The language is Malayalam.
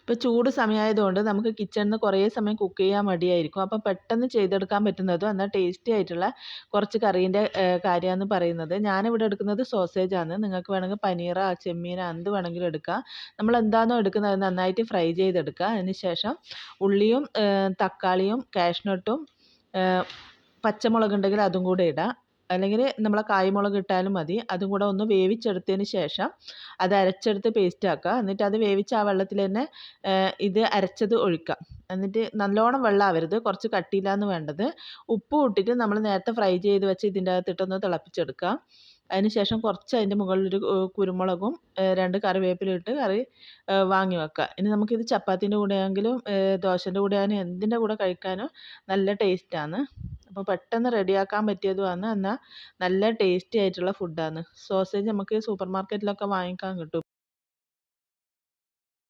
ഇപ്പോൾ ചൂട് സമയമായതുകൊണ്ട് നമുക്ക് കിച്ചണിൽ കുറേ സമയം കുക്ക് ചെയ്യാൻ മടിയായിരിക്കും. അപ്പം പെട്ടെന്ന് ചെയ്തെടുക്കാൻ പറ്റുന്നതും എന്നാൽ ടേസ്റ്റി ആയിട്ടുള്ള കുറച്ച് കറീൻ്റെ കാര്യമാണ് പറയുന്നത്. ഞാനിവിടെ എടുക്കുന്നത് സോസേജാണ്. നിങ്ങൾക്ക് വേണമെങ്കിൽ പനീറോ ചെമ്മീനോ എന്ത് വേണമെങ്കിലും എടുക്കാം. നമ്മൾ എന്താണോ എടുക്കുന്നത് അത് നന്നായിട്ട് ഫ്രൈ ചെയ്തെടുക്കുക. അതിന് ശേഷം ഉള്ളിയും തക്കാളിയും കാഷ്നട്ടും പച്ചമുളകുണ്ടെങ്കിൽ അതും കൂടെ ഇടാം. അല്ലെങ്കിൽ നമ്മളെ കായ്മുളക് ഇട്ടാലും മതി. അതും കൂടെ ഒന്ന് വേവിച്ചെടുത്തതിന് ശേഷം അത് അരച്ചെടുത്ത് പേസ്റ്റ് ആക്കുക. എന്നിട്ട് അത് വേവിച്ച ആ വെള്ളത്തിൽ തന്നെ ഇത് അരച്ചത് ഒഴിക്കുക. എന്നിട്ട് നല്ലോണം വെള്ളമാവരുത്, കുറച്ച് കട്ടിയിലാണ് വേണ്ടത്. ഉപ്പ് ഇട്ടിട്ട് നമ്മൾ നേരത്തെ ഫ്രൈ ചെയ്ത് വെച്ച് ഇതിൻ്റെ അകത്തിട്ടൊന്ന് തിളപ്പിച്ചെടുക്കുക. അതിന് ശേഷം കുറച്ച് അതിൻ്റെ മുകളിലൊരു കുരുമുളകും 2 കറിവേപ്പില ഇട്ട് കറി വാങ്ങി വെക്കുക. ഇനി നമുക്കിത് ചപ്പാത്തിൻ്റെ കൂടെ ആണെങ്കിലും ദോശൻ്റെ കൂടെ ആണെങ്കിലും എന്തിൻ്റെ കൂടെ കഴിക്കാനും നല്ല ടേസ്റ്റാണ്. അപ്പോൾ പെട്ടെന്ന് റെഡിയാക്കാൻ പറ്റിയതുമാണ്, എന്നാൽ നല്ല ടേസ്റ്റി ആയിട്ടുള്ള ഫുഡാണ്. സോസേജ് നമുക്ക് സൂപ്പർ മാർക്കറ്റിലൊക്കെ വാങ്ങിക്കാൻ കിട്ടും.